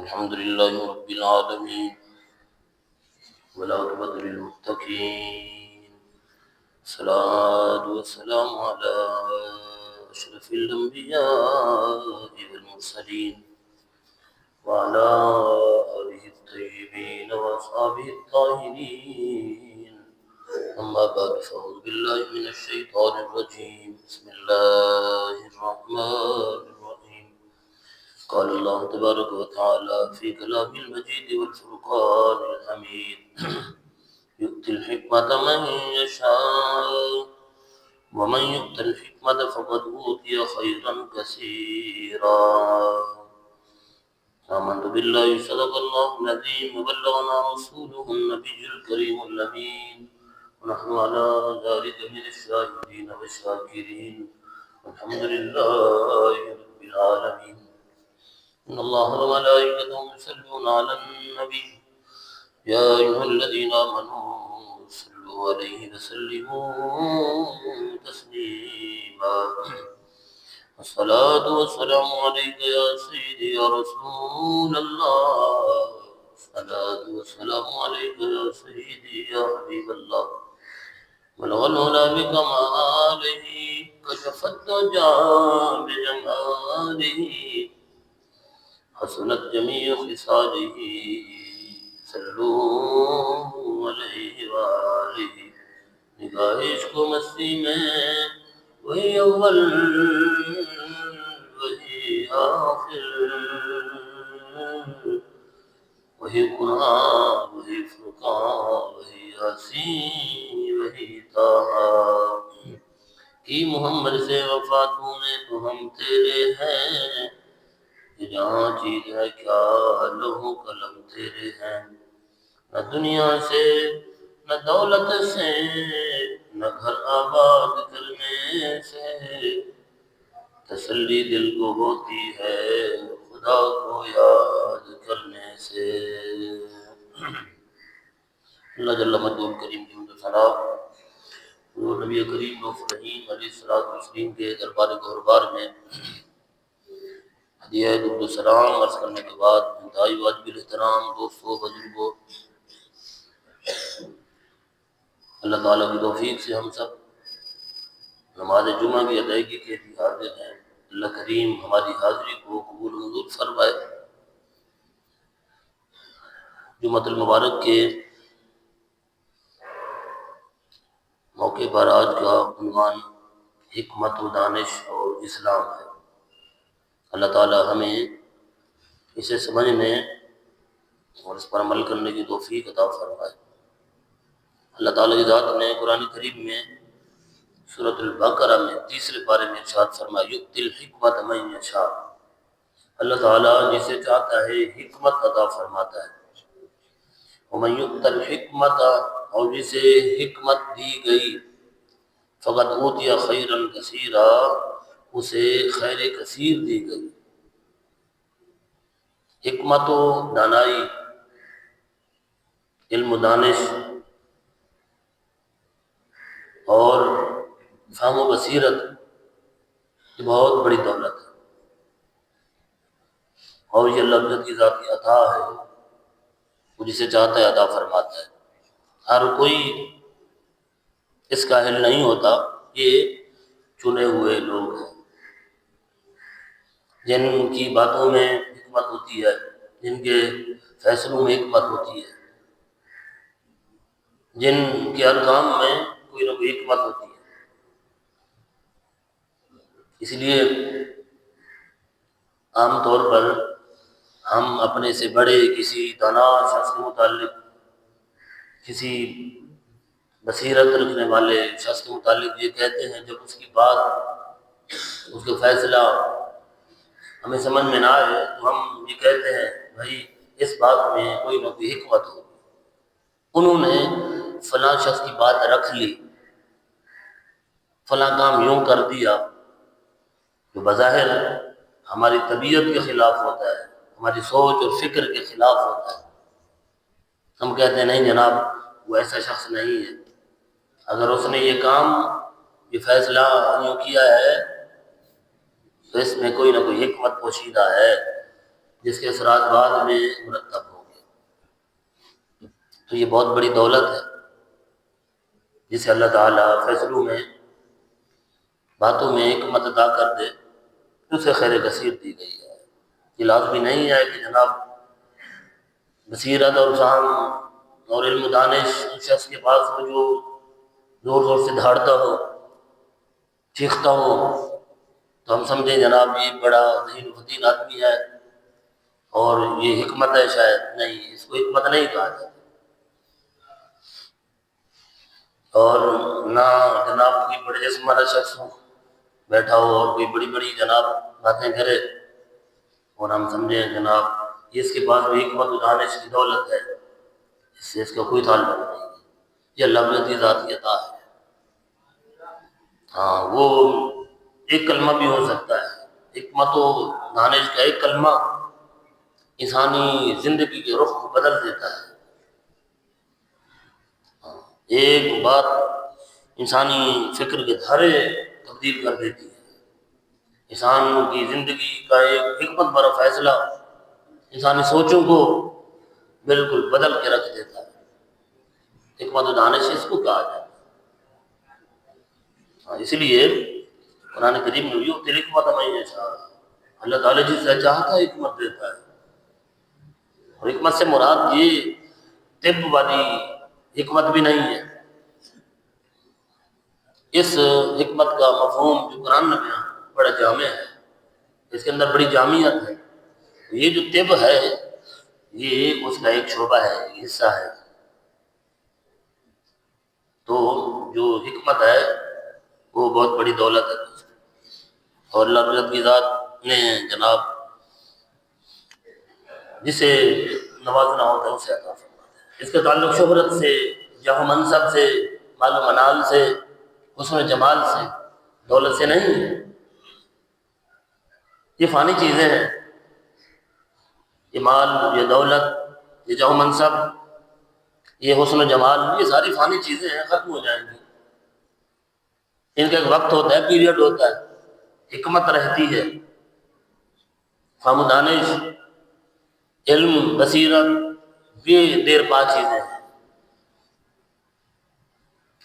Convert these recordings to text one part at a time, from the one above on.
الحمد لله رب العالمين والعاقبة للمتقين، الصلاة والسلام على أشرف الأنبياء والمرسلين وعلى آله الطيبين وأصحابه الطاهرين. أما بعد، فأعوذ بالله من الشيطان الرجيم. بسم الله الرحمن الرحيم. قال الله تبارك وتعالى في كلام المجيد والفرقان الحميد: يؤتي الحكمة من يشاء ومن يؤت الحكمة فقد أوتي خيرا كثيرا. آمنت بالله صدق الله العظيم وبلغنا رسوله النبي الكريم الأمين، ونحن على ذلك من الشاهدين والشاكرين، والحمد لله رب العالمين. إن الله وملائكته يصلون على النبي يا أيها الذين آمنوا صلوا عليه وسلموا تسليما. الصلاة والسلام عليك يا سيدي يا رسول الله، الصلاة والسلام عليك يا سيدي يا حبيب الله. بلغ العلا بكماله كشف الدجى بجماله حسنت جميع خصاله صلو علیہ وآلہ. نگاہ عشق و مستی میں وہی اول وہی آخر، وہی قرآن وہی فرقان وہی یاسین وہی طٰہٰ. کی محمد سے وفا تو نے تو ہم تیرے ہیں، جہاں چیز ہے کیا لوح قلم تیرے ہیں. نہ دنیا سے نہ دولت سے نہ گھر آباد کرنے سے تسلی دل کو ہوتی ہے خدا کو یاد کرنے سے. اللہ جل مجدہ کریم کی حمد و ثنا حضور نبی کریم رؤوف رحیم علیہ الصلوۃ والتسلیم کے دربار گہربار میں ہدیہ درود و سلام عرض کرنے کے بعد انتہائی واجب الاحترام دوستوں بزرگوں، اللہ تعالیٰ کی توفیق سے ہم سب نماز جمعہ کی ادائیگی کے لیے حاضر ہیں. اللہ کریم ہماری حاضری کو قبول منظور فرمائے. جمعۃ المبارک کے موقع پر آج کا عنوان حکمت و دانش اور اسلام ہے. اللہ تعالیٰ ہمیں اسے سمجھنے اور اس پر عمل کرنے کی توفیق عطا فرمائے. اللہ تعالیٰ کی ذات نے قرآن کریم میں سورۃ البقرہ میں تیسرے پارے میں ارشاد فرمایا: یؤتی الحکمۃ من یشاء. اللہ تعالیٰ جسے چاہتا ہے حکمت عطا فرماتا ہے. ومن یؤت الحکمۃ، اور جسے حکمت دی گئی، فقد اوتی خیرا کثیرا، اسے خیر کثیر دی گئی. حکمت و دانائی، علم و دانش اور فہم و بصیرت یہ بہت بڑی دولت ہے، اور یہ اللہ کی ذاتی عطا ہے. وہ جسے چاہتا ہے عطا فرماتا ہے. ہر کوئی اس کا اہل نہیں ہوتا. یہ چنے ہوئے لوگ ہیں جن کی باتوں میں حکمت ہوتی ہے، جن کے فیصلوں میں حکمت ہوتی ہے، جن کے ہر کام میں کوئی نہ کوئی حکمت ہوتی ہے. اس لیے عام طور پر ہم اپنے سے بڑے کسی دانا شخص کے متعلق، کسی بصیرت رکھنے والے شخص کے متعلق یہ کہتے ہیں جب اس کی بات، اس کا فیصلہ ہمیں سمجھ میں نہ آئے تو ہم یہ کہتے ہیں بھائی اس بات میں کوئی نہ کوئی حکمت ہو. انہوں نے فلاں شخص کی بات رکھ لی، فلاں کام یوں کر دیا، جو بظاہر ہماری طبیعت کے خلاف ہوتا ہے، ہماری سوچ اور فکر کے خلاف ہوتا ہے. ہم کہتے ہیں نہیں جناب وہ ایسا شخص نہیں ہے، اگر اس نے یہ کام، یہ فیصلہ یوں کیا ہے تو اس میں کوئی نہ کوئی حکمت پوشیدہ ہے. جس کے اثرات بعد میں مرتب ہوں گے۔ تو یہ بہت بڑی دولت ہے جسے اللہ تعالیٰ فیصلوں میں، باتوں میں حکمت عطا کر دے، اسے خیر کثیر دی گئی ہے۔ یہ لازمی نہیں ہے کہ جناب بصیرت اور فہم اور علم و دانش اس شخص کے پاس ہو جو زور زور سے دھاڑتا ہو، چیختا ہو، تو ہم سمجھیں جناب یہ بڑا ذہین و فطین آدمی ہے اور یہ حکمت ہے۔ شاید نہیں، اس کو حکمت نہیں کہا جاتا۔ اور نہ جناب کوئی بڑے جسم والا شخص ہو بیٹھا ہو اور کوئی بڑی بڑی جناب باتیں کرے اور ہم سمجھیں جناب یہ اس کے پاس بھی حکمت و دانش کی دولت ہے، اس سے اس کا کوئی تعلق نہیں ہے۔ یہ اللہ کی ذاتی عطا ہے۔ ہاں، وہ ایک کلمہ بھی ہو سکتا ہے، حکمت و دانش کا ایک کلمہ انسانی زندگی کے رخ کو بدل دیتا ہے۔ ایک بات انسانی فکر کے دھارے تبدیل کر دیتی ہے۔ انسان کی زندگی کا ایک حکمت بھرا فیصلہ انسانی سوچوں کو بالکل بدل کے رکھ دیتا ہے۔ حکمت و دانش اس کو کہا جاتا ہے۔ اس لیے قرآن کریم میں یؤتی الحکمۃ من یشاء، اللہ تعالیٰ جسے چاہتا ہے حکمت دیتا ہے۔ اور حکمت سے مراد یہ طب والی حکمت بھی نہیں ہے۔ اس حکمت کا مفہوم جو قرآن میں بڑا جامع ہے، اس کے اندر بڑی جامعیت ہے۔ یہ جو طب ہے یہ اس کا ایک شعبہ ہے، ایک حصہ ہے۔ تو جو حکمت ہے وہ بہت بڑی دولت ہے، اور اللہ رب کی ذات نے جناب جسے نوازنا ہوتا ہے اسے عطا فرماتا ہے۔ اس کا تعلق شہرت سے، جاہ و منصب سے، مال و منال سے، حسن و جمال سے، دولت سے نہیں ہے۔ یہ فانی چیزیں ہیں، یہ مال، یہ دولت، یہ جاہ و منصب، یہ حسن و جمال، یہ ساری فانی چیزیں ہیں، ختم ہو جائیں گی۔ ان کا ایک وقت ہوتا ہے، پیریڈ ہوتا ہے، حکمت رہتی ہے، فہم و دانش، علم، بصیرت، یہ دیر پا چیزیں ہیں۔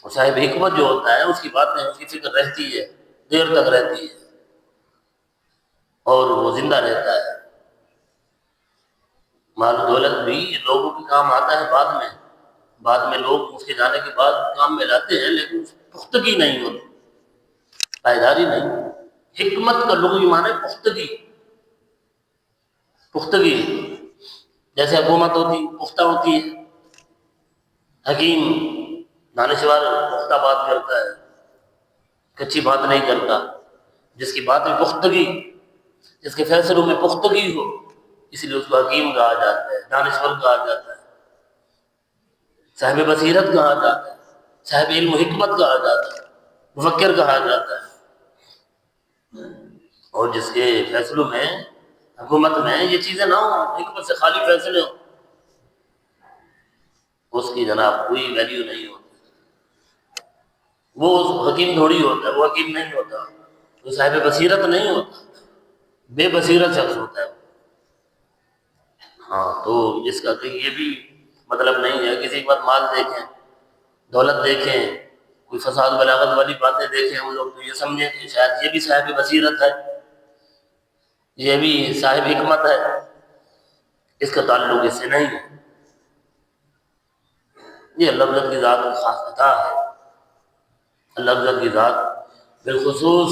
اور صاحب حکمت جو ہوتا ہے اس کی باتیں، اس کی فکر رہتی ہے، دیر تک رہتی ہے اور وہ زندہ رہتا ہے۔ مال و دولت بھی لوگوں کے کام آتا ہے بعد میں لوگ اس کے جانے کے بعد کام میں لاتے ہیں، لیکن پختگی نہیں ہوتی، پائیداری نہیں۔ حکمت کا لغوی معنی پختگی، پختگی جیسے حکومت ہوتی پختہ ہوتی ہے، حکیم دانشور پختہ بات کرتا ہے، کچی بات نہیں کرتا۔ جس کی بات میں پختگی، جس کے فیصلوں میں پختگی ہو، اس لیے اس کو حکیم کہا جاتا ہے، دانشور کہا جاتا ہے، صاحب بصیرت کہا جاتا ہے، صاحب علم و حکمت کہا جاتا ہے، مفکر کہا جاتا ہے۔ اور جس کے فیصلوں میں، حکومت میں یہ چیزیں نہ ہوں، حکمت سے خالی فیصلے ہوں، اس کی جناب کوئی ویلیو نہیں ہوتی۔ وہ حکیم تھوڑی ہوتا ہے، وہ حکیم نہیں ہوتا، وہ صاحب بصیرت نہیں ہوتا، بے بصیرت شخص ہوتا ہے۔ ہاں، تو اس کا یہ بھی مطلب نہیں ہے کسی کے بعد مال دیکھیں، دولت دیکھیں، کوئی فساد بلاغت والی باتیں دیکھیں ہم لوگ تو یہ سمجھیں کہ شاید یہ بھی صاحب بصیرت ہے، یہ بھی صاحب حکمت ہے۔ اس کا تعلق اس سے نہیں ہے۔ یہ اللہ تعالیٰ کی ذات کی خاص عطا ہے۔ اللہ تعالیٰ کی ذات بالخصوص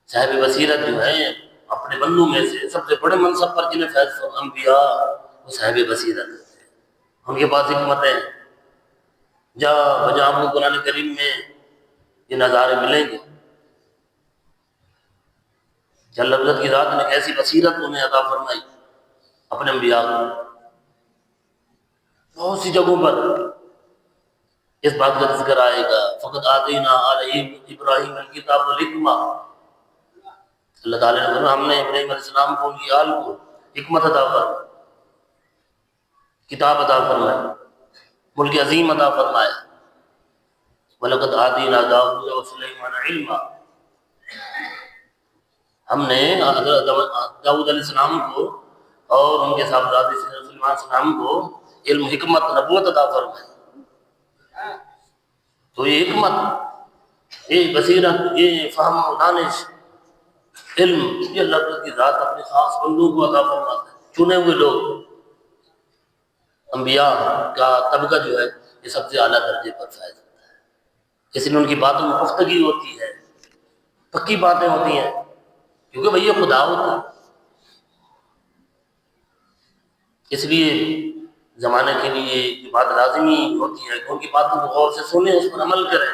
صاحب بصیرت جو ہے اپنے بندوں میں سے سب سے بڑے منصب پر جنہیں فیض انبیاء وہ صاحب بصیرت ہے، ان کے پاس حکمتیں جہاں بجا آپ کو قرآن کریم میں یہ نظارے ملیں گے کہ اللہ تعالیٰ کی ذات نے ایسی بصیرت انہیں عطا فرمائی اپنے انبیاء کو۔ بہت سی جگہوں پر اس بات کا ذکر آئے گا، فقط آتینا آل ابراہیم الکتاب والحکمہ، اللہ تعالیٰ نے فرمایا ہم نے ابراہیم علیہ السلام کو، ان کی آل کو حکمت عطا فرمائی، کتاب عطا فرمائی، ملک عظیم عطا فرمایا۔ وَلَقَدْ آتِينَا دَاوُودَ وَسُلَيْمَانَ عِلْمًا، ہم نے حضرت داؤد علیہ السلام کو اور ان کے صاحبزادے سے رسول اللہ صلی اللہ علیہ وسلم کو علم، حکمت، نبوت عطا فرمائی۔ تو یہ حکمت، یہ بصیرت، یہ فہم و دانش، علم، یہ اللہ کی ذات اپنے خاص بندوں کو عطا فرماتا ہے۔ چنے ہوئے لوگ، انبیاء کا طبقہ جو ہے یہ سب سے اعلیٰ درجے پر فائز ہوتا ہے، اس لیے ان کی باتوں میں پختگی ہوتی ہے، پکی باتیں ہوتی ہیں، کیونکہ بھئی یہ خدا ہوتا ہے۔ اس لیے زمانے کے لیے یہ بات لازمی ہوتی ہے کہ ان کی باتوں کو غور سے سنیں، اس پر عمل کریں۔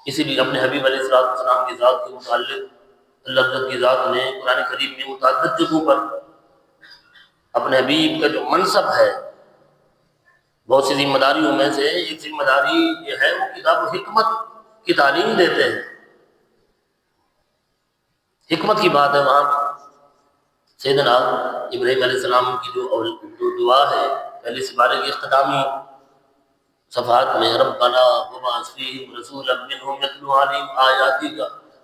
اسی لیے اپنے حبیب علیہ السلام کی ذات کے متعلق اللہ تعالیٰ کی ذات نے قرآن کریم میں متعدد جگہوں پر اپنے حبیب کا جو منصب ہے، بہت سی ذمہ داریوں میں سے ایک ذمہ داری یہ ہے وہ کتاب و حکمت کی تعلیم دیتے ہیں۔ حکمت کی بات ہے وہاں سیدنا ابراہیم علیہ السلام کی جو دعا ہے پہلے سپارے کی اختتامی صفحات میں، ربنا وابعث فیہم رسولا منہم یتلو علیہم آیاتک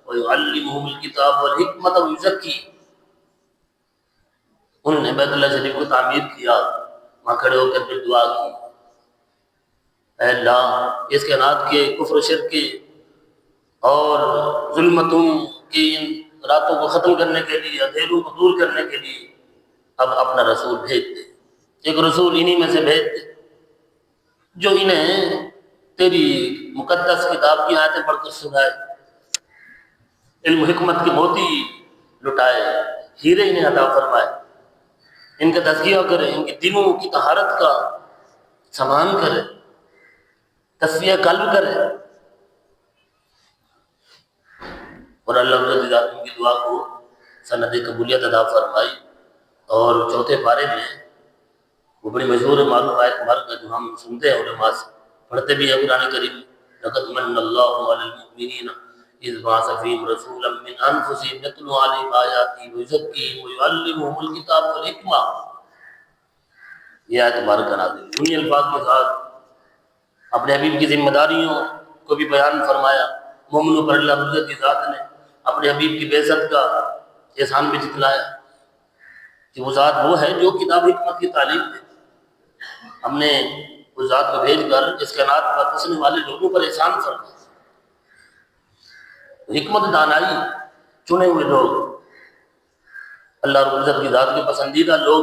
ویعلمہم الکتاب والحکمت ویزکیہم۔ انہوں نے بیت اللہ شریف کو تعمیر کیا، وہاں کھڑے ہو کر پھر دعا کی، اے اللہ اس کائنات کے کفر و شرک کے اور ظلمتوں کی ان راتوں کو ختم کرنے کے لیے، اندھیروں کو دور کرنے کے لیے اب اپنا رسول بھیج دے، ایک رسول انہی میں سے بھیج دے جو انہیں تیری مقدس کتاب کی آیتیں پڑھ کر سنائے، علم حکمت کی موتی لٹائے، ہیرے انہیں عطا فرمائے، ان کا تزکیہ کرے، ان کے دلوں کی طہارت کا سامان کرے، تصفیہ قلب کرے، اور اللہ رضی اللہ عنہ کی دعا کو سند قبولیت عطا فرمائی۔ اور چوتھے پارے میں وہ بڑی مشہور معروف آیت مبارکہ جو ہم سنتے ہیں علماء سے، پڑھتے بھی ہیں قرآن کریم، لقد من اللہ علی المؤمنین اذ بعث فیہم رسولا من انفسہم یتلو علیہم آیاتہ ویزکیہم ویعلمہم الکتاب والحکمہ۔ یہ آیت مبارکہ نازل ہوئی، انہی الفاظ کے ساتھ اپنے حبیب کی ذمہ داریوں کو بھی بیان فرمایا۔ مومنوں پر اللہ رضی کی ذات نے اپنے حبیب کی بعثت کا احسان بھی جتلایا کہ وہ ذات وہ ہے جو کتاب حکمت کی تعلیم دے۔ ہم نے اس ذات کو بھیج کر اس کائنات پر بسنے والے لوگوں پر احسان فرمایا۔ حکمت، دانائی، چنے ہوئے لوگ، اللہ رب العزت کی ذات کے پسندیدہ لوگ،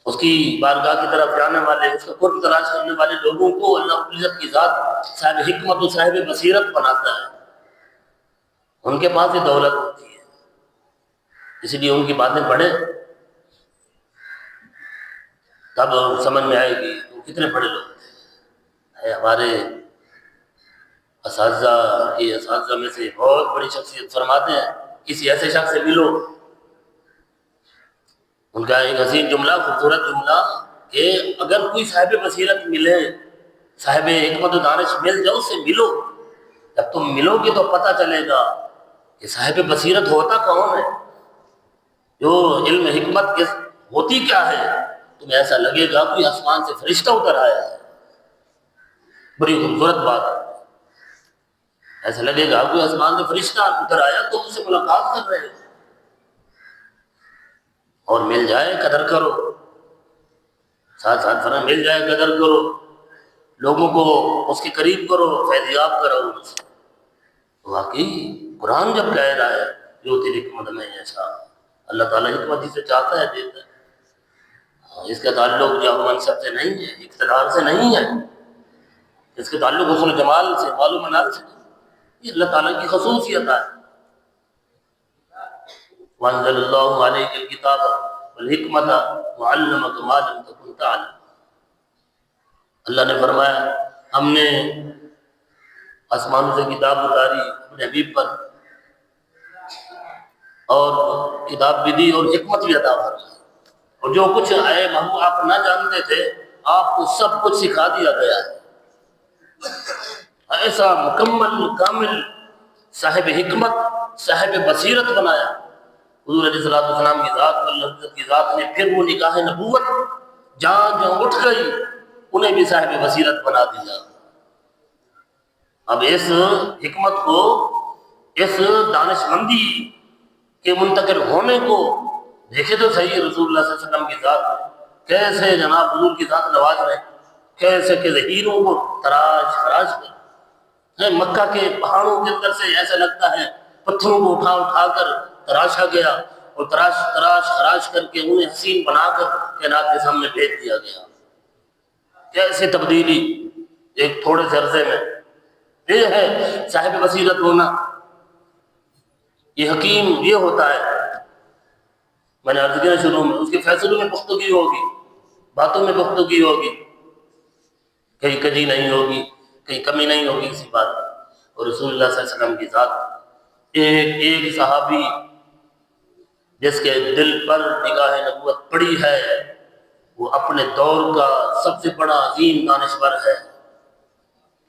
اس کی بارگاہ کی طرف جانے والے، اس کا قرب تلاش کرنے والے لوگوں کو اللہ رب العزت کی ذات صاحب حکمت و صاحب بصیرت بناتا ہے، ان کے پاس یہ دولت ہوتی ہے۔ اس لیے ان کی باتیں پڑھیں تب سمجھ میں آئے گی وہ کتنے بڑے لوگ تھے۔ ہمارے اساتذہ میں سے بہت بڑی شخصیت فرماتے ہیں کسی ایسے شخص سے ملو، ان کا ایک حسین جملہ، خوبصورت جملہ کہ اگر کوئی صاحب بصیرت ملے، صاحب حکمت و دانش مل جاؤ، اس سے ملو، جب تم ملو گے تو پتہ چلے گا کہ صاحب بصیرت ہوتا کون ہے، جو علم حکمت کے ہوتی کیا ہے، تمہیں ایسا لگے گا کوئی آسمان سے فرشتہ اتر آیا ہے۔ بڑی خوبصورت بات ہے، ایسا لگے گا کوئی آسمان سے فرشتہ اتر آیا، تم اس سے ملاقات کر رہے ہو، اور مل جائے قدر کرو، ساتھ ساتھ فرمایا مل جائے قدر کرو، لوگوں کو اس کے قریب کرو، فیضیاب کرو ان سے۔ واقعی قرآن جب کہہ رہا ہے جو تیری حکمت میں ایسا، اللہ تعالیٰ حکمت جسے چاہتا ہے دیتا ہے۔ اس کا تعلق جو منصب سے نہیں ہے، اقتدار سے نہیں ہے، اس کے تعلق حسن جمال سے، مال و منال سے، یہ اللہ تعالیٰ کی خصوصیت ہے۔ وَأَنزَلَ اللَّهُ عَلَيْكَ الْكِتَابَ وَالْحِكْمَةَ وَعَلَّمَكَ مَا لَمْ تَكُنْ تَعْلَمُ۔ اللہ نے فرمایا ہم نے آسمانوں سے کتاب اتاری اپنے حبیب پر، اور کتاب بھی دی اور حکمت بھی عطا فرمائی، اور جو کچھ اے محبوب آپ نہ جانتے تھے آپ کو سب کچھ سکھا دیا گیا ہے۔ ایسا مکمل کامل صاحب حکمت، صاحب بصیرت بنایا حضور علیہ السلام کی ذات، اللہ کی ذات نے پھر وہ نکاح نبوت جہاں جہاں اٹھ گئی انہیں بھی صاحب بصیرت بنا دیا۔ اب اس حکمت کو اس دانش مندی کے منتقل ہونے کو دیکھے تو صحیح رسول اللہ صلی اللہ علیہ وسلم کی ذات کیسے جناب حضور کی ذات نواز رہے، کیسے کہ ظہیروں کو تراش خراش کر مکہ کے پہاڑوں کے اندر سے ایسا لگتا ہے پتھروں کو اٹھا اٹھا کر تراشا گیا اور تراش خراش کر کے انہیں حسین بنا کر کائنات کے سامنے بھیج دیا گیا۔ کیسے تبدیلی ایک تھوڑے سے عرصے میں! یہ ہے صاحب بصیرت ہونا، یہ حکیم یہ ہوتا ہے۔ میں نے عرض کیا شروع میں، اس کے فیصلوں میں پختگی ہوگی، باتوں میں پختگی ہوگی، کہیں کجی نہیں ہوگی، کہیں کمی نہیں ہوگی کسی بات۔ اور رسول اللہ صلی اللہ علیہ وسلم کی ذات ایک ایک صحابی جس کے دل پر نگاہ نبوت پڑی ہے وہ اپنے دور کا سب سے بڑا عظیم دانشور ہے،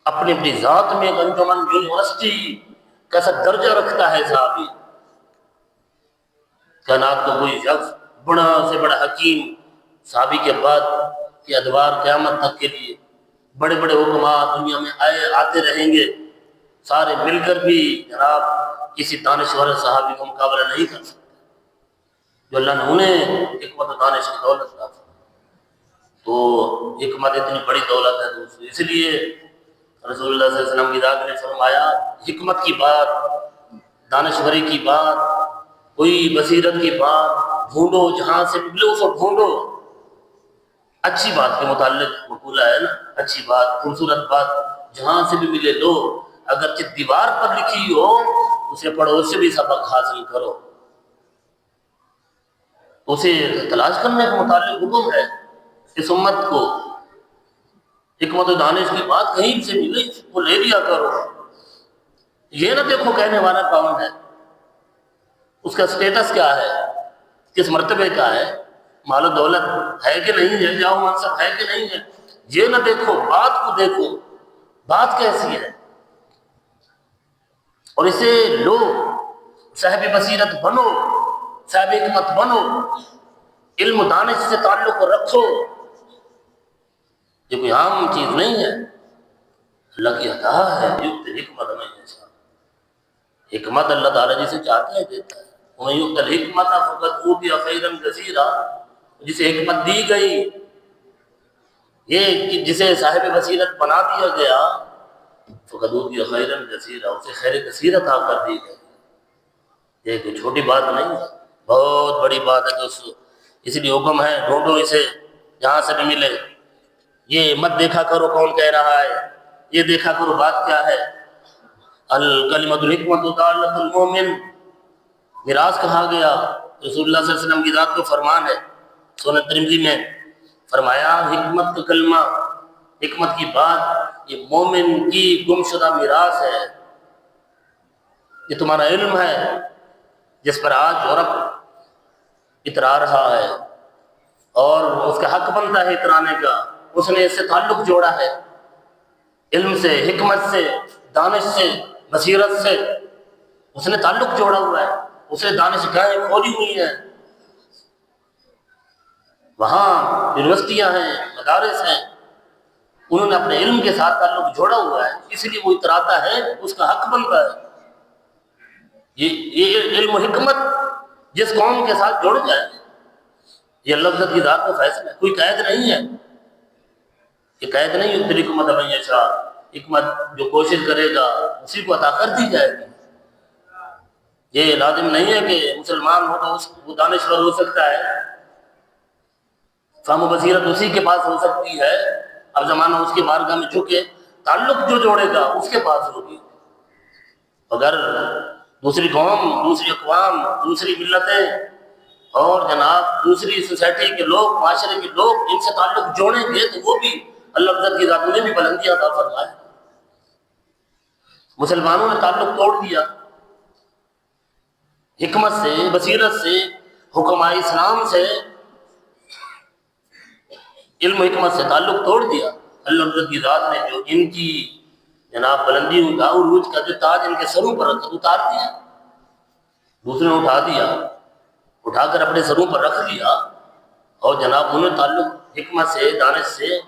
اپنی اپنی ذات میں ایک انجمن یونیورسٹی کیسا درجہ رکھتا ہے صحابی۔ کائنات کا کوئی شخص بڑا سے بڑا حکیم صحابی کے بعد کے ادوار قیامت تک کے لیے بڑے بڑے حکمات دنیا میں آتے رہیں گے، سارے مل کر بھی جناب کسی دانشور صحابی کا مقابلہ نہیں کر سکتے جو اللہ نے انہیں حکمت و دانش کی دولت عطا فرمائی۔ تو حکمت اتنی بڑی دولت ہے دوستو، اس لیے رسول اللہ صلی اللہ علیہ وسلم کی ذات نے فرمایا حکمت کی بات، دانشوری کی بات، کوئی بصیرت کی بات ڈھونڈو، جہاں سے نکلے اس کو ڈھونڈو۔ اچھی بات کے متعلق مقولہ ہے نا، اچھی بات، خوبصورت بات جہاں سے بھی ملے لو، اگرچہ دیوار پر لکھی ہو اسے پڑھو، اس سے بھی سبق حاصل کرو۔ اسے تلاش کرنے کے متعلق حکم ہے اس امت کو، حکمت و دانش کی بات کہیں سے ملے وہ لے لیا کرو۔ یہ نہ دیکھو کہنے والا کون ہے، اس کا سٹیٹس کیا ہے، کس مرتبے کا ہے، مال و دولت ہے کہ نہیں ہے، جاؤ منصب ہے کہ نہیں ہے، یہ نہ دیکھو، بات کو دیکھو، بات کیسی ہے اور اسے لو، صاحب بصیرت بنو، صاحب حکمت بنو، علم و دانش سے تعلق رکھو۔ یہ کوئی عام چیز نہیں ہے، اللہ کی عطا ہے، یؤتی الحکمت من یشاء۔ حکمت اللہ تعالیٰ جسے چاہتا ہے دیتا ہے۔ ومن یؤت الحکمت فقد اوتی خیرا کثیرا، جسے حکمت دی گئی، یہ جسے صاحب بصیرت بنا دیا گیا، فقد اوتی خیرا کثیرا، اسے خیر کثیر عطا کر دی گئی۔ یہ کوئی چھوٹی بات نہیں ہے، بہت بڑی بات ہے دوستو۔ اس لیے حکم ہے ڈھونڈو اسے جہاں سے بھی ملے، یہ مت دیکھا کرو کون کہہ رہا ہے، یہ دیکھا کرو بات کیا ہے۔ الکلمۃ الحکمۃ دالۃ المؤمن، میراث کہا گیا، رسول اللہ صلی اللہ علیہ وسلم کی ذات کو فرمان ہے، سنن ترمذی میں فرمایا حکمت کا کلمہ، حکمت کی بات یہ مومن کی گمشدہ میراث ہے، یہ تمہارا علم ہے جس پر آج یورپ اترا رہا ہے اور اس کا حق بنتا ہے اترانے کا، اس نے اس سے تعلق جوڑا ہے، علم سے، حکمت سے، دانش سے، بصیرت سے اس نے تعلق جوڑا ہوا ہے، اسے دانش گاہیں کھولی ہوئی ہیں، وہاں یونیورسٹیاں ہیں، مدارس ہیں، انہوں نے اپنے علم کے ساتھ تعلق جوڑا ہوا ہے، اس لیے وہ اتراتا ہے، اس کا حق بنتا ہے۔ یہ علم و حکمت جس قوم کے ساتھ جڑ جائے، یہ اللہ کی ذات کا فیصلہ ہے، کوئی قید نہیں ہے، یہ قید نہیں ہے حکمت من یشاء، حکمت جو کوشش کرے گا اسی کو عطا کر دی جائے گی۔ یہ لازم نہیں ہے کہ مسلمان ہو تو وہ دانشور ہو سکتا ہے، فہم و بصیرت اسی کے پاس ہو سکتی ہے، اب زمانہ اس کے بارگاہ میں جھکے، تعلق جو جوڑے گا اس کے پاس ہوگی۔ اگر دوسری قوم، دوسری اقوام، دوسری ملتیں اور جناب دوسری سوسائٹی کے لوگ، معاشرے کے لوگ ان سے تعلق جوڑیں گے تو وہ بھی اللہ کی ذات نے بھی بلندی عطا فرمائے۔ مسلمانوں نے تعلق توڑ دیا حکمت سے، بصیرت سے، حکماء اسلام سے، علم و حکمت سے تعلق توڑ دیا۔ اللہ کی ذات نے جو ان کی جناب بلندی کا، عروج کا جو تاج ان کے سروں پر رکھا اتار دیا، دوسرے نے اٹھا دیا، اٹھا کر اپنے سروں پر رکھ دیا، اور جناب انہیں تعلق حکمت سے، دانش سے،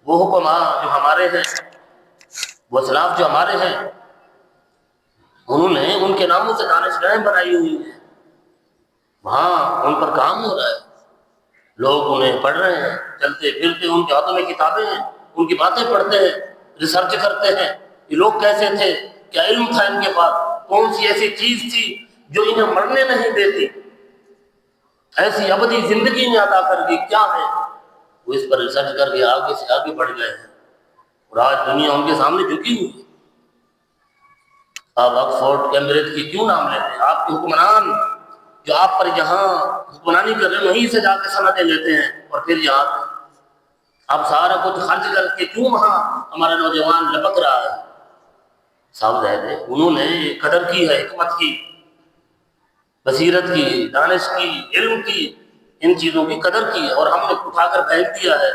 وہ حکماء جو ہمارے ہیں، وہ اسلاف جو ہمارے ہیں، انہوں نے ان کے ناموں سے دانشگاہیں بنائی ہوئی ہیں، وہاں ان پر کام ہو رہا ہے، لوگ انہیں پڑھ رہے ہیں، چلتے پھرتے ان کے ہاتھوں میں کتابیں ہیں، ان کی باتیں پڑھتے ہیں، ریسرچ کرتے ہیں یہ لوگ کیسے تھے، کیا علم تھا ان کے پاس، کون سی ایسی چیز تھی جو انہیں مرنے نہیں دیتی، ایسی ابدی زندگی میں عطا کر دی، کیا ہے وہ اس پر ریسرچ کر کے آگے سے آگے بڑھ گئے ہیں، اور آج دنیا ان کے سامنے جھکی ہوئی ہے۔ آپ آکسفورڈ کیمبرج کی کیوں نام لیتے ہیں؟ آپ کے حکمران جو آپ پر یہاں حکمرانی کر رہے ہیں وہیں سے جا کے سندیں لیتے ہیں اور پھر یہاں آتے ہیں۔ آپ سارا کچھ خرچ کر کے کیوں وہاں ہمارا نوجوان لپک رہا ہے؟ صاحب ظاہر ہے انہوں نے قدر کی ہے حکمت کی، بصیرت کی، دانش کی، علم کی، ان چیزوں کی قدر کی ہے، اور ہم نے اٹھا کر پھینک دیا ہے۔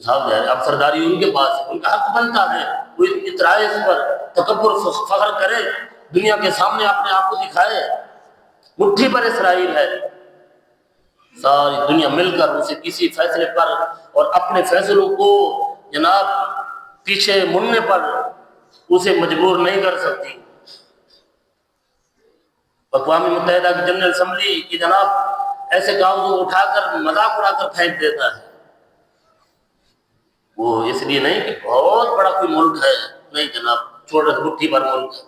صاحب ظاہر ہے اب سرداری ان کے پاس ہے، ان کا حق بنتا ہے وہ اترائے اس پر، تکبر فخر کرے، دنیا کے سامنے اپنے آپ کو دکھائے، مٹھی پر اسرائیل ہے، ساری دنیا مل کر اسے کسی فیصلے پر اور اپنے فیصلوں کو جناب پیچھے مڑنے پر اسے مجبور نہیں کر سکتی۔ اقوام متحدہ کی جنرل اسمبلی کی جناب ایسے کاغذوں کو اٹھا کر مذاق اڑا کر پھینک دیتا ہے، وہ اس لیے نہیں کہ بہت بڑا کوئی ملک ہے، نہیں جناب، چھوٹا سا مٹھی پر ملک ہے،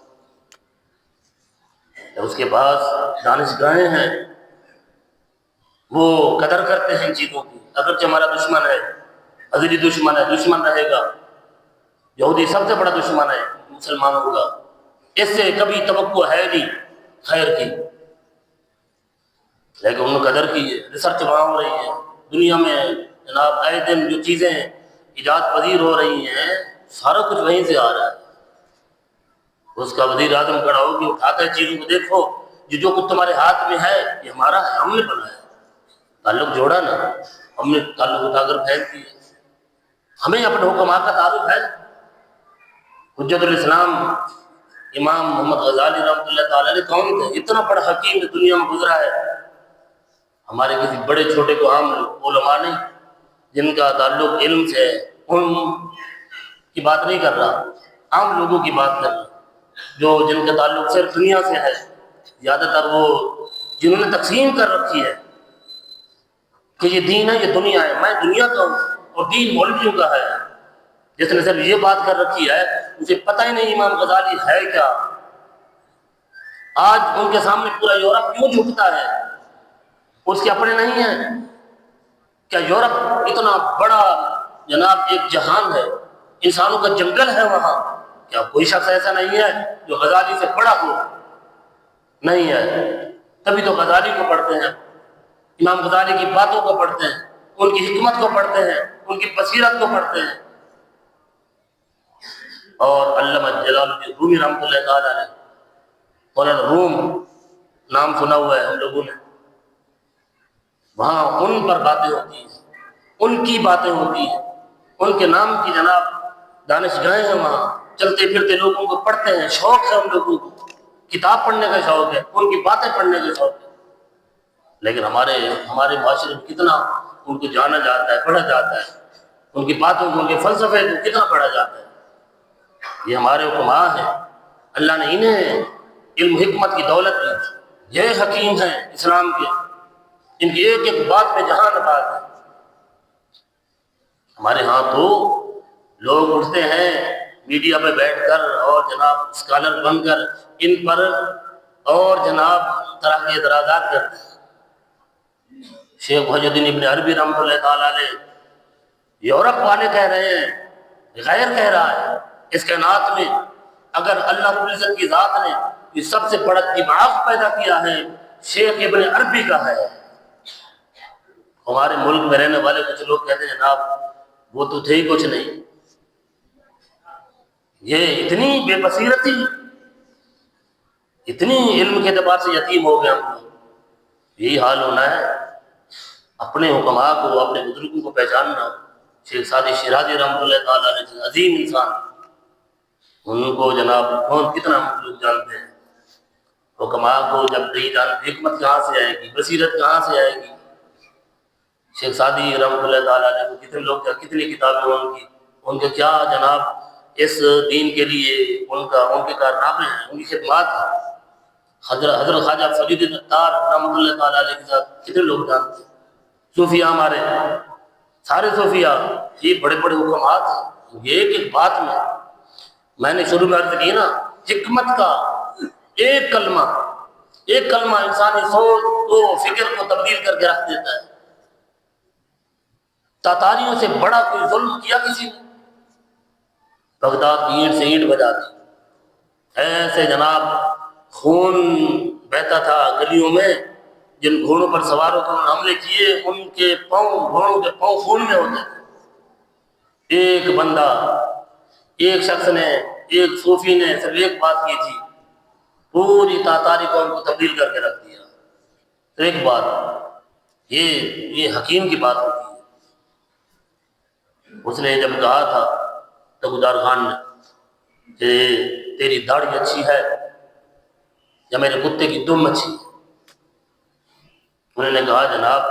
اس کے پاس دانشگاہیں ہیں، وہ قدر کرتے ہیں ان چیزوں کی، اگرچہ ہمارا دشمن ہے، ازلی دشمن ہے، دشمن رہے گا، یہودی سب سے بڑا دشمن ہے مسلمانوں کا، اس سے کبھی توقع ہے نہیں خیر کی، لیکن انہوں نے قدر کی ہے، ریسرچ وہاں ہو رہی ہے، دنیا میں جناب آئے دن جو چیزیں ایجاد پذیر ہو رہی ہیں سارا کچھ وہیں سے آ رہا ہے۔ اس کا وزیر اعظم کھڑا ہو کہ اٹھاتا ہے چیزوں کو، دیکھو یہ جو کچھ تمہارے ہاتھ میں ہے یہ ہمارا ہے، ہم نے بنایا، تعلق جوڑا نا، ہم نے تعلق اٹھا کر پھینک دیا، ہمیں اپنے حکمات کا تعلق ہے۔ حجت الاسلام امام محمد غزالی رحمۃ اللہ تعالی علیہ کون تھے؟ اتنا بڑا حکیم دنیا میں گزرا ہے، ہمارے کسی بڑے چھوٹے کو عام علماء نہیں جن کا تعلق علم سے ہے، ان کی بات نہیں کر رہا، عام لوگوں کی بات کر رہا، جو جن کا تعلق صرف دنیا سے ہے، زیادہ تر وہ جنہوں نے تقسیم کر رکھی ہے کہ یہ دین ہے یہ دنیا ہے، میں دنیا کا ہوں اور دین مولویوں کا ہے، جس نے صرف یہ بات کر رکھی ہے اسے پتہ ہی نہیں امام غزالی ہے کیا۔ آج ان کے سامنے پورا یورپ کیوں جھکتا ہے؟ اس کے اپنے نہیں ہیں کیا؟ یورپ اتنا بڑا جناب ایک جہان ہے، انسانوں کا جنگل ہے وہاں، کیا کوئی شخص ایسا نہیں ہے جو غزالی سے بڑا ہو؟ نہیں ہے، تبھی تو غزالی کو پڑھتے ہیں، امام غزالی کی باتوں کو پڑھتے ہیں، ان کی حکمت کو پڑھتے ہیں، ان کی بصیرت کو پڑھتے ہیں۔ اور علامہ جلال الدین رومی رحمۃ اللہ تعالی علیہ، مولانا روم نام سنا ہوا ہے ہم لوگوں نے، وہاں ان پر باتیں ہوتی ہیں، ان کی باتیں ہوتی ہیں، ان کے نام کی جناب دانشگاہیں ہیں، وہاں چلتے پھرتے لوگوں کو پڑھتے ہیں، شوق ہے ان لوگوں کو، کتاب پڑھنے کا شوق ہے، ان کی باتیں پڑھنے کا شوق ہے، لیکن ہمارے معاشرے میں کتنا ان کو جانا جاتا ہے، پڑھا جاتا ہے، ان کی باتوں کو، ان کے فلسفے کو کتنا پڑھا جاتا ہے۔ یہ ہمارے حکماء ہیں، اللہ نے انہیں علم حکمت کی دولت دی، یہ حکیم ہیں اسلام کے، ان کی ایک ایک بات پہ جہاں نبات ہے۔ ہمارے ہاں تو لوگ اٹھتے ہیں میڈیا پہ بیٹھ کر اور جناب اسکالر بن کر ان پر اور جناب طرح کے اعتراضات کرتے ہیں۔ شیخ محی الدین ابن عربی رحمۃ اللہ تعالی علیہ، یورپ والے کہہ رہے ہیں، غیر کہہ رہا ہے، اس کائنات میں اگر اللہ رب العزت کی ذات نے یہ سب سے بڑا دماغ پیدا کیا ہے شیخ ابن عربی کا ہے۔ ہمارے ملک میں رہنے والے کچھ لوگ کہتے ہیں جناب وہ تو تھے ہی کچھ نہیں، یہ اتنی بے بصیرتی، اتنی علم کے اعتبار سے یتیم ہو گئے ہم لوگ۔ یہی حال ہونا ہے، اپنے حکماء کو، اپنے بزرگوں کو پہچاننا۔ شیخ سعدی شیرازی رحمۃ اللہ تعالی علیہ عظیم انسان، ان کو جناب کون کتنا لوگ جانتے ہیں، حکماء کو جب نہیں جانتے حکمت کہاں سے آئے گی، بصیرت کہاں سے آئے گی۔ شیخ سعدی رحمۃ اللہ تعالی علیہ کو کتنے لوگ، کتنی کتابیں ان کی، ان کے کیا جناب اس دین کے لیے ان کے کارنامے ہیں، ان کی خدمات ہیں۔ حضرت خواجہ فرید اتار رحمۃ اللہ تعالیٰ علیہ کے ساتھ کتنے لوگ جانتے ہیں؟ صوفیاء ہمارے سارے صوفیاء یہ بڑے بڑے حکمات ہیں۔ یہ ایک بات میں نے شروع میں عرض کی نا، حکمت کا ایک کلمہ انسانی سوچ و فکر کو تبدیل کر کے رکھ دیتا ہے۔ تاتاریوں سے بڑا کوئی ظلم کیا کسی نے؟ بغداد کی اینٹ سے اینٹ بجا دی، ایسے جناب خون بہتا تھا گلیوں میں، جن گھوڑوں پر سواروں کو حملے کیے ان کے گھوڑوں کے پاؤں خون میں ہوتے تھے۔ ایک بندہ، ایک شخص نے، ایک صوفی نے صرف ایک بات کی تھی، پوری تاتاری قوم کو تبدیل کر کے رکھ دیا۔ تو ایک بات، یہ حکیم کی بات ہوتی ہے۔ اس نے جب کہا تھا تگودار خان نے کہ تیری داڑھی اچھی ہے یا میرے کتے کی دم اچھی ہے؟ انہوں نے کہا جناب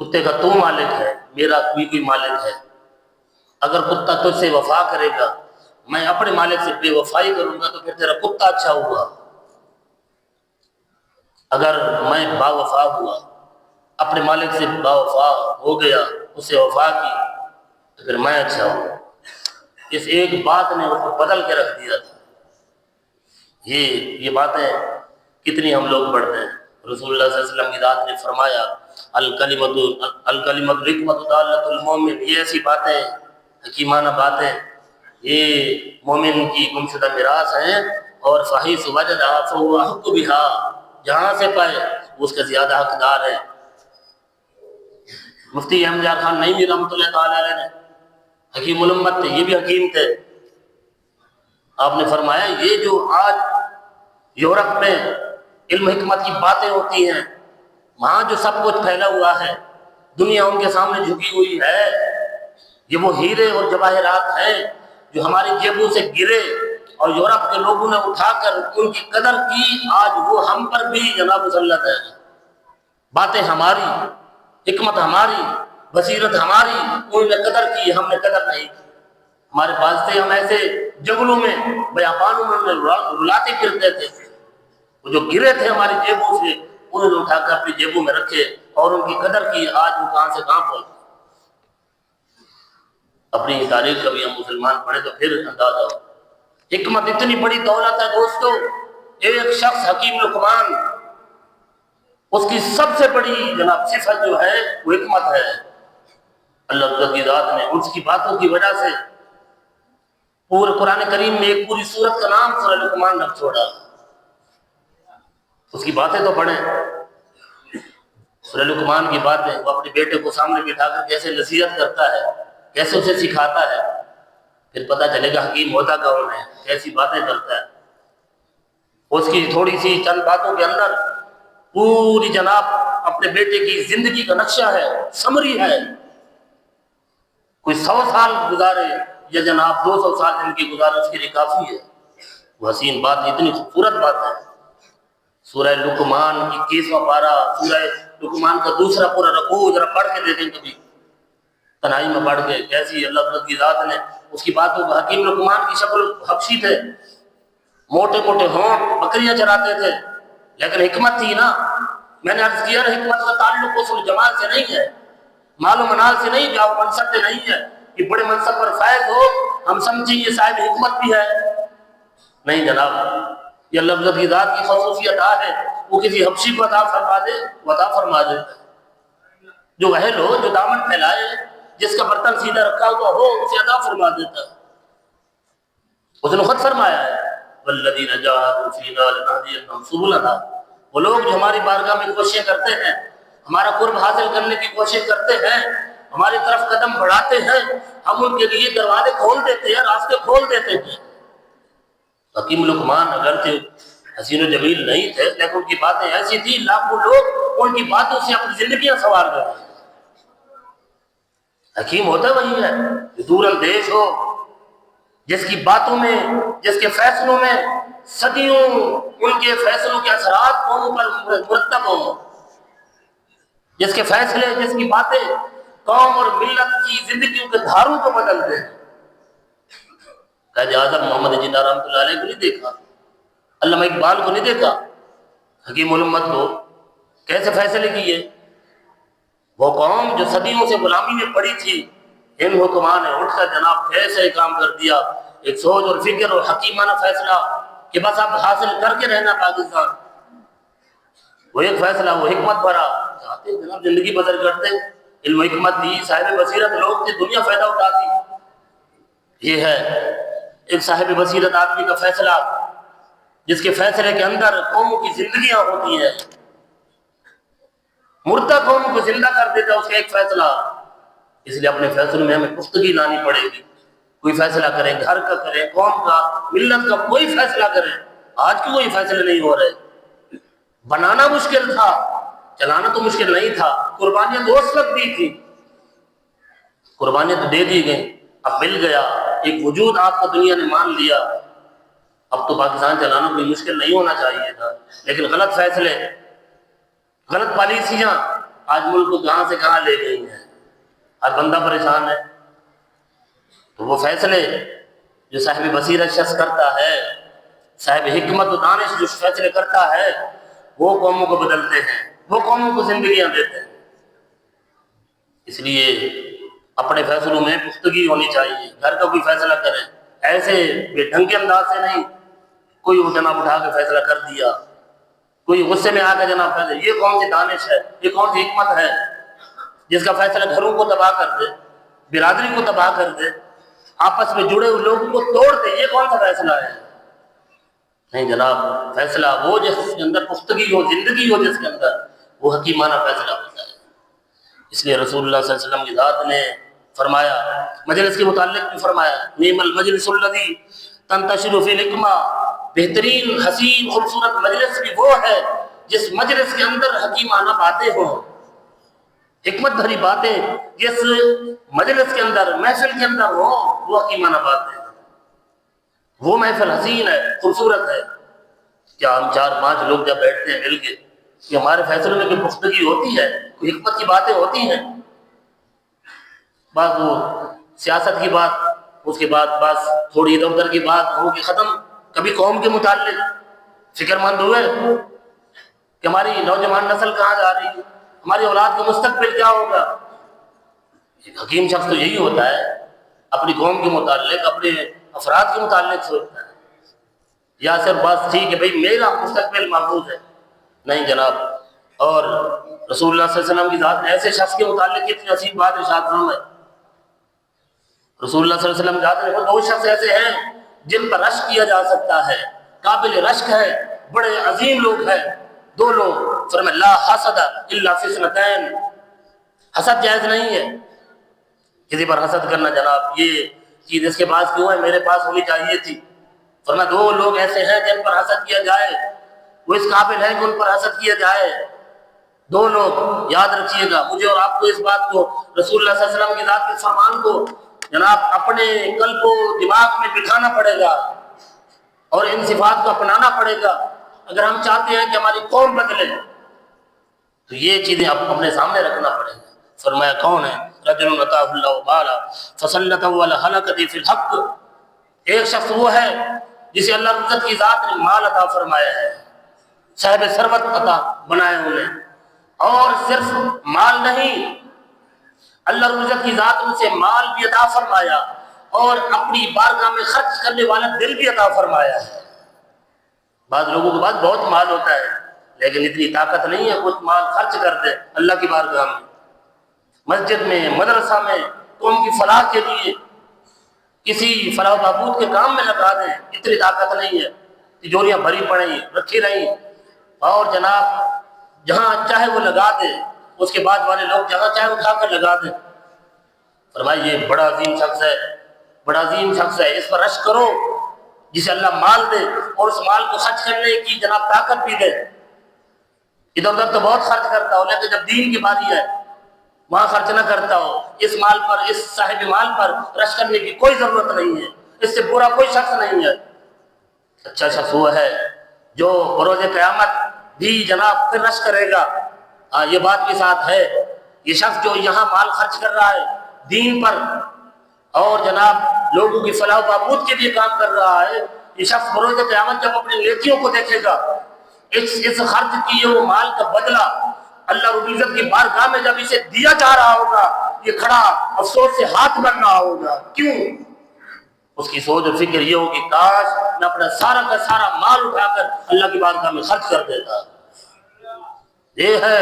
کتے کا تو مالک ہے، میرا کوئی مالک ہے۔ اگر کتا تجھ سے وفا کرے گا، میں اپنے مالک سے بے وفائی کروں گا تو پھر تیرا کتا اچھا ہوا۔ اگر میں با وفا ہوا، اپنے مالک سے با وفا ہو گیا، اس سے وفا کی، تو پھر میں اچھا ہوں۔ اس ایک بات نے اس کو بدل کے رکھ دیا تھا۔ یہ باتیں کتنی ہم لوگ پڑھتے ہیں۔ رسول اللہ صلی اللہ علیہ وسلم کی ذات نے فرمایا الکلمۃ الحکمۃ دالۃ المومن، یہ ایسی باتیں، حکیمانہ باتیں، یہ مومن کی گمشدہ میراث ہیں، اور فحیث وجدھا فہو احق بہا، جہاں سے پائے وہ اس کا زیادہ حقدار ہے۔ مفتی احمد یار خان نعیمی رحمۃ اللہ تعالی علیہ نے، حکیم الامت تھے، یہ بھی حکیم تھے، آپ نے فرمایا یہ جو آج یورپ میں علم حکمت کی باتیں ہوتی ہیں، وہاں جو سب کچھ پھیلا ہوا ہے، دنیا ان کے سامنے جھکی ہوئی ہے، یہ وہ ہیرے اور جواہرات ہیں جو ہماری جیبوں سے گرے اور یورپ کے لوگوں نے اٹھا کر ان کی قدر کی، آج وہ ہم پر بھی جناب مسلط ہے۔ باتیں ہماری، حکمت ہماری، بصیرت ہماری، انہوں نے قدر کی، ہم نے قدر نہیں کی۔ ہمارے پاس تھے، ہم ایسے جنگلوں میں بیابانوں میں رلاتے پھرتے تھے، وہ جو گرے تھے ہماری جیبوں سے انہوں نے اٹھا کر اپنی جیبوں میں رکھے اور ان کی قدر کی، آج وہ کہاں سے کہاں پہنچے۔ اپنی تاریخ کبھی ہم مسلمان پڑھے تو پھر اندازہ ہو۔ حکمت اتنی بڑی دولت ہے دوستو، ایک شخص حکیم لقمان، اس کی سب سے بڑی جناب صفت جو ہے وہ حکمت ہے۔ اللہ کی ذات نے اس کی باتوں کی وجہ سے پورے قرآن کریم میں ایک پوری سورت کا نام سورہ لقمان رکھ چھوڑا۔ اس کی باتیں تو پڑھیں، سورہ لقمان کی باتیں، وہ اپنے بیٹے کو سامنے بٹھا کر کیسے نصیحت کرتا ہے، کیسے اسے سکھاتا ہے، پھر پتہ چلے گا حکیم ہوتا کون ہے، کیسی باتیں کرتا ہے۔ اس کی تھوڑی سی چند باتوں کے اندر پوری جناب اپنے بیٹے کی زندگی کا نقشہ ہے، سمری ہے۔ کوئی 100 سال گزارے یا جناب 200 سال زندگی گزارے، اس کے لیے کافی ہے۔ وہ حسین بات، اتنی خوبصورت بات ہے۔ سورہ لقمان 21واں پارہ، سورہ لقمان کا دوسرا پورا رکوع ذرا پڑھ کے دیکھیں کبھی تنہائی میں پڑھ کے، کیسی اللہ کی ذات نے اس کی باتوں کو۔ حکیم لقمان کی شکل حبشی تھے، موٹے موٹے ہونٹ، بکریاں چراتے تھے، لیکن حکمت تھی نا۔ میں نے عرض کیا حکمت کا تعلق حسن و جمال سے نہیں ہے، مال و منال سے نہیں، جاؤ منصب سے نہیں ہے کہ بڑے منصب پر فائز ہو ہم سمجھیں یہ صاحب حکمت بھی ہے، نہیں جناب۔ یہ اللہ کی ذات کی خصوصیت ہے، وہ کسی حبشی کو عطا فرما دے، وہ عطا فرما دے۔ جو اہل ہو، جو دامن پھیلائے، جس کا برتن سیدھا رکھا ہوا ہو، اسے عطا فرما دیتا ہے۔ اس نے خود فرمایا ہے والذین جاہدوا فینا لنہدینہم سبلنا، وہ لوگ جو ہماری بارگاہ میں کوششیں کرتے ہیں، ہمارا قرب حاصل کرنے کی کوشش کرتے ہیں، ہماری طرف قدم بڑھاتے ہیں، ہم ان کے لیے دروازے کھول دیتے ہیں، راستے کھول دیتے ہیں۔ حکیم لقمان اگرچہ حسین و جمیل نہیں تھے، لیکن ان کی باتیں ایسی تھی، لاکھوں لوگ ان کی باتوں سے اپنی زندگیاں سنوار گئے۔ حکیم ہوتا وہی ہے جو دور اندیش ہو، جس کی باتوں میں، جس کے فیصلوں میں صدیوں ان کے فیصلوں کے اثرات قوموں پر مرتب ہوں، جس کے فیصلے، جس کی باتیں قوم اور ملت کی زندگیوں کے دھاروں کو بدلتے ہیں۔ قائد اعظم محمد جناح رحمۃ اللہ علیہ کو نہیں دیکھا، علامہ اقبال کو نہیں دیکھا، حکیم الامت کو کیسے فیصلے کیے؟ وہ قوم جو صدیوں سے غلامی میں پڑی تھی، ان حکمان نے اٹھ کر جناب کیسے کام کر دیا، ایک سوچ اور فکر اور حکیمانہ فیصلہ کہ بس آپ حاصل کر کے رہنا پاکستان، وہ ایک فیصلہ، وہ حکمت بھرا چاہتے ہیں جناب زندگی بسر کرتے، علم و حکمت دی، صاحب بصیرت لوگ تھے، دنیا فائدہ اٹھاتی۔ یہ ہے ایک صاحب بصیرت آدمی کا فیصلہ، جس کے فیصلے کے اندر قوموں کی زندگیاں ہوتی ہیں، مردہ قوم کو زندہ کر دیتا ہے اس کا ایک فیصلہ۔ اس لیے اپنے فیصلوں میں ہمیں پختگی لانی پڑے گی۔ کوئی فیصلہ کریں، گھر کا کریں، قوم کا، ملت کا، کوئی فیصلہ کریں، آج کی کوئی فیصلے نہیں ہو رہے۔ بنانا مشکل تھا، چلانا تو مشکل نہیں تھا، قربانیاں تو اس وقت دی تھی، قربانیاں تو دے دی گئیں، اب مل گیا، ایک وجود آپ کو دنیا نے مان لیا، اب تو پاکستان چلانا کوئی مشکل نہیں ہونا چاہیے تھا۔ لیکن غلط فیصلے، غلط پالیسیاں آج ملک کو کہاں سے کہاں لے گئی ہیں، ہر بندہ پریشان ہے۔ تو وہ فیصلے جو صاحب بصیرت شخص کرتا ہے، صاحب حکمت و دانش جو فیصلے کرتا ہے، وہ قوموں کو بدلتے ہیں، وہ قوموں کو زندگیاں دیتے ہیں۔ اس لیے اپنے فیصلوں میں پختگی ہونی چاہیے۔ گھر کا کوئی فیصلہ کریں، ایسے بے ڈھنگ کے انداز سے نہیں، کوئی وہ جناب اٹھا کے فیصلہ کر دیا، کوئی غصے میں آ کے جناب فیصلہ، یہ کون سی دانش ہے، یہ کون سی حکمت ہے جس کا فیصلہ گھروں کو تباہ کر دے، برادری کو تباہ کر دے، آپس میں جڑے ہوئے لوگوں کو توڑ دے، یہ کون سا فیصلہ ہے؟ نہیں جناب، فیصلہ وہ جس کے اندر پختگی ہو، زندگی ہو جس کے اندر، وہ حکیمانہ فیصلہ ہوتا ہے۔ اس لیے رسول اللہ صلی اللہ علیہ وسلم کی ذات نے فرمایا، مجلس کے متعلق بھی فرمایا، نعم المجلس الذی تنتشر فی الحکمہ، بہترین حسین خوبصورت مجلس بھی وہ ہے جس مجلس کے اندر حکیمانہ باتیں ہوں، حکمت بھری باتیں جس مجلس کے اندر، محفل کے اندر ہو، وہ حکیمانہ باتیں، وہ محفل حسین ہے، خوبصورت ہے۔ کیا ہم 4-5 لوگ جب بیٹھتے ہیں مل کے، کہ ہمارے فیصلوں میں کوئی پختگی ہوتی ہے، کوئی حکمت کی باتیں ہوتی ہیں؟ بعض وہ سیاست کی بات، اس کے بعد بس تھوڑی ادھر ادھر کی بات ہو کے ختم۔ کبھی قوم کے متعلق فکر مند ہوئے کہ ہماری نوجوان نسل کہاں جا رہی ہے، ہماری اولاد کا مستقبل کیا ہوگا؟ ایک حکیم شخص تو یہی ہوتا ہے، اپنی قوم کے متعلق، اپنے افراد کے متعلق سوچتا ہے، یا صرف بس ٹھیک ہے بھئی میرا مستقبل محفوظ ہے؟ نہیں جناب۔ اور رسول اللہ صلی اللہ علیہ وسلم کی ذات نے ایسے شخص کے متعلق اتنی عظیم بات ارشاد فرمائی، رسول اللہ صلی اللہ علیہ وسلم ذات نے 2 شخص ایسے ہیں جن پر رشک کیا جا سکتا ہے، قابل رشک ہے، بڑے عظیم لوگ ہیں، 2 لوگ، فرمایا لا حسد الا فی اثنتین، حسد جائز نہیں ہے، کسی پر حسد کرنا جناب، یہ چیز اس کے پاس کیوں ہے، میرے پاس ہونی چاہیے تھی۔ فرمایا 2 لوگ ایسے ہیں جن پر حسد کیا جائے، وہ اس قابل ہے کہ ان پر حسد کیا جائے۔ 2 لوگ یاد رکھیے گا، مجھے اور آپ کو اس بات کو، رسول اللہ صلی اللہ علیہ وسلم کی ذات کے فرمان کو جناب اپنے قلب و دماغ میں بٹھانا پڑے گا، اور ان صفات کو اپنانا پڑے گا اگر ہم چاہتے ہیں کہ ہماری قوم بدلے، تو یہ چیزیں اپنے سامنے رکھنا پڑے گا۔ فرمایا کون ہے؟ رجل اتاہ اللہ بالا فسلطہ علی حلقۃ فی الحق، ایک شخص وہ ہے جسے اللہ عزت کی ذات نے مال عطا فرمایا ہے، صاحب ثروت عطا بنائے انہیں، اور صرف مال نہیں، اللہ عزت کی ذات ان سے مال بھی عطا فرمایا اور اپنی بارگاہ میں خرچ کرنے والا دل بھی عطا فرمایا ہے۔ بعض لوگوں کے پاس بہت مال ہوتا ہے لیکن اتنی طاقت نہیں ہے کچھ مال خرچ کر دے اللہ کی بارگاہ میں، مسجد میں، مدرسہ میں، قوم کی فلاح کے لیے، کسی فلاح و بہبود کے کام میں لگا دیں، اتنی طاقت نہیں ہے، تجوریاں بھری پڑیں رکھی رہیں، اور جناب جہاں چاہے وہ لگا دے، اس کے بعد والے لوگ جہاں چاہے اٹھا کر لگا دیں۔ فرمایا یہ بڑا عظیم شخص ہے، بڑا عظیم شخص ہے، اس پر رشک کرو جسے اللہ مال دے اور اس مال کو خرچ کرنے کی جناب طاقت بھی دے۔ ادھر ادھر تو بہت خرچ کرتا ہو لیکن جب دین کی باری ہے وہاں خرچ نہ کرتا ہو، اس مال پر، اس صاحب مال پر رشک کرنے کی کوئی ضرورت نہیں ہے، اس سے برا کوئی شخص نہیں ہے۔ اچھا شخص وہ ہے جو بروز قیامت بھی جناب پھر رشک کرے گا۔ یہ بات کے ساتھ ہے یہ شخص جو یہاں مال خرچ کر رہا ہے دین پر اور جناب لوگوں کی فلاح و بہبود کے لیے کام کر رہا ہے، یہ شخص بروز قیامت جب اپنی نیکیوں کو دیکھے گا، اس خرچ کیے وہ مال کا بدلہ اللہ رب العزت کی بارگاہ میں جب اسے دیا جا رہا ہوگا، یہ کھڑا افسوس سے ہاتھ بن رہا ہوگا۔ کیوں؟ اس کی سوچ اور فکر یہ ہوگی کاش میں اپنا سارا کا سارا مال اٹھا کر اللہ کی بارگاہ میں خرچ کر دیتا۔ یہ ہے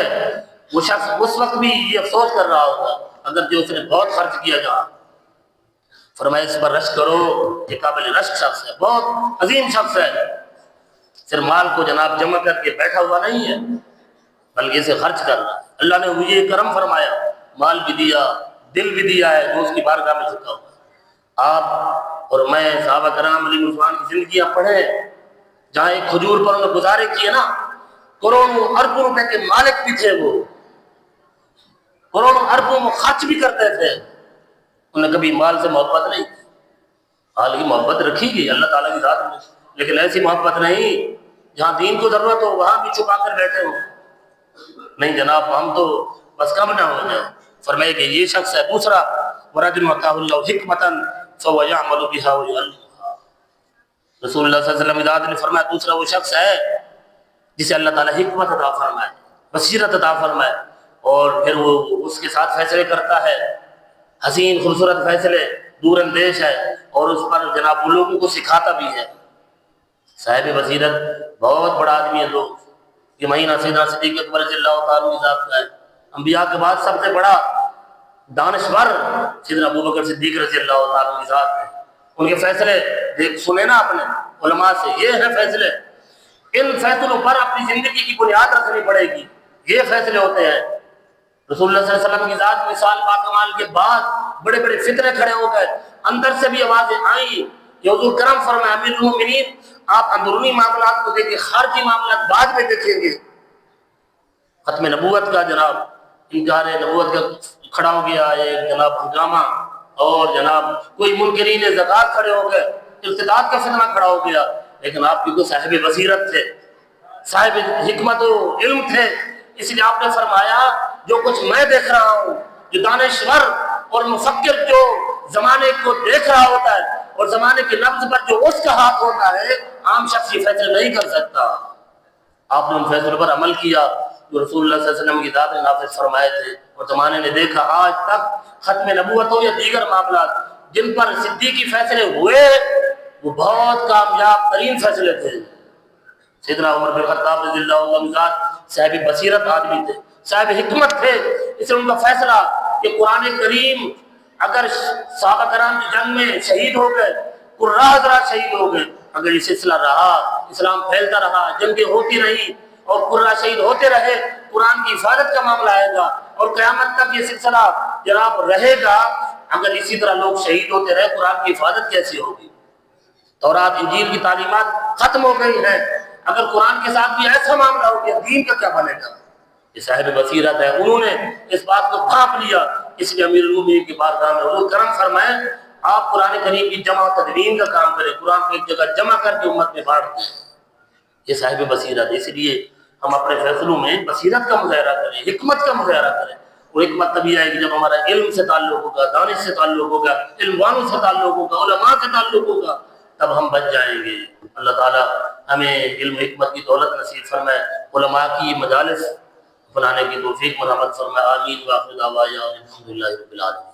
وہ شخص اس وقت بھی یہ افسوس کر رہا ہوگا اگر جو اس نے بہت خرچ کیا جہاں۔ فرمایا اس پر رشک کرو، یہ قابل رشک شخص ہے، بہت عظیم شخص ہے، صرف مال کو جناب جمع کر کے بیٹھا ہوا نہیں ہے بلکہ اسے خرچ کر رہا ہے۔ اللہ نے مجھے کرم فرمایا، مال بھی دیا، دل بھی دیا ہے جو اس کی بارگاہ میں جھکا ہوا۔ آپ اور میں صحابہ کرام علیہ رضوان کی زندگیاں پڑھیں جہاں ایک کھجور پر انہوں نے گزارے کیے نا، کروڑوں اربوں روپے کے مالک بھی تھے، وہ کروڑوں اربوں میں خرچ بھی کرتے تھے، انہیں کبھی مال سے محبت نہیں کی۔ مال کی محبت رکھی گئی اللہ تعالیٰ کی ذات میں، لیکن ایسی محبت نہیں جہاں دین کو ضرورت ہو وہاں بھی چھپا کر بیٹھے ہو۔ نہیں جناب، ہم تو بس کم نہ ہو جائے۔ فرمائے کہ یہ شخص ہے۔ دوسرا ورجل وَآتَاهُ اللَّهُ حِکْمَةً فَهُوَ يَعْمَلُ بِهَا وَيُعَلِّمُهَا۔ رسول اللہ صلی اللہ علیہ وسلم نے فرمایا دوسرا وہ شخص ہے جسے اللہ تعالیٰ حکمت عطا فرمائے، بصیرت عطا فرمائے، اور پھر وہ اس کے ساتھ فیصلے کرتا ہے، حسین خوبصورت فیصلے، دور اندیش ہے، اور اس پر جناب وہ لوگوں کو سکھاتا بھی ہے۔ صاحب بصیرت بہت بڑا آدمی ہے لوگ، یہ مہینہ سیدنا صدیق اکبر رضی اللہ تعالیٰ عنہ ذات کا ہے۔ انبیاء کے بعد سب سے بڑا دانشور سیدنا ابوبکر صدیق رضی اللہ تعالیٰ عنہ ذات ہے۔ ان کے فیصلے دیکھ سنے نا اپنے علماء سے، یہ ہیں فیصلے، ان فیصلوں پر اپنی زندگی کی بنیاد رکھنی پڑے گی، یہ فیصلے ہوتے ہیں۔ رسول اللہ صلی اللہ علیہ وسلم کی ذات میں سال باکمال کے بعد بڑے بڑے فتنے کھڑے ہو گئے، اندر سے بھی آوازیں آئیں کہ حضور کرم فرمائے امیر المومنین آپ اندرونی معاملات کو دیکھیں، خارجی معاملات بعد میں دیکھیں گے۔ ختم نبوت کا جناب انکار نبوت کا کھڑا ہو گیا ایک جناب ہنگامہ، اور جناب کوئی منکرین زکات کھڑے ہو گئے، ارتداد کا فتنہ کھڑا ہو گیا، لیکن آپ کیونکہ صاحب بصیرت تھے، صاحب حکمت و علم تھے، اس لیے آپ نے فرمایا جو کچھ میں دیکھ رہا ہوں، جو دانشور اور مفکر جو زمانے کو دیکھ رہا ہوتا ہے اور زمانے کی نبض پر جو اس کا ہاتھ ہوتا ہے، عام شخص یہ فیصلے نہیں کر سکتا۔ آپ نے ان فیصلوں پر عمل کیا جو رسول اللہ صلی اللہ علیہ وسلم کی ذات نے نافذ فرمائے تھے، اور زمانے نے دیکھا آج تک ختم نبوت ہو یا دیگر معاملات جن پر صدیقی فیصلے ہوئے وہ بہت کامیاب ترین فیصلے تھے۔ سیدنا عمر بن خطاب رضی اللہ عنہ ذات صاحب بصیرت آدمی تھے، صاحب حکمت تھے، اس لیے ان کا فیصلہ کہ قرآن کریم اگر صحابہ کرام کی جنگ میں شہید ہو گئے، قرہ حضرات شہید ہو گئے، اگر یہ سلسلہ رہا، اسلام پھیلتا رہا، جنگیں ہوتی رہی اور قرہ شہید ہوتے رہے، قرآن کی حفاظت کا معاملہ آئے گا اور قیامت تک یہ سلسلہ جناب رہے گا۔ اگر اسی طرح لوگ شہید ہوتے رہے قرآن کی حفاظت کیسی ہوگی؟ تورات انجیل کی تعلیمات ختم ہو گئی ہیں، اگر قرآن کے ساتھ بھی ایسا معاملہ ہو گیا دین کا کیا بنے گا؟ یہ صاحب بصیرت ہے، انہوں نے اس بات کو بھانپ لیا، اس لیے امیر المومنین کی بارگاہ میں حضور کرم فرمائے آپ قرآن کریم کی جمع و تدوین کا کام کریں، قرآن کو ایک جگہ جمع کر کے امت میں بانٹ دیں، یہ صاحب بصیرت ہے۔ اس لیے ہم اپنے فیصلوں میں بصیرت کا مظاہرہ کریں، حکمت کا مظاہرہ کریں، اور حکمت تبھی آئے گی جب ہمارا علم سے تعلق ہوگا، دانش سے تعلق ہوگا، علم والوں سے تعلق ہوگا، علماء سے تعلق ہوگا، تب ہم بچ جائیں گے۔ اللہ تعالیٰ ہمیں علم حکمت کی دولت نصیب فرمائے، علماء کی مجالس بنانے کی توفیق مرحمت فرمائے، آمین۔ وآخر دعوانا الحمدللہ رب العالمین۔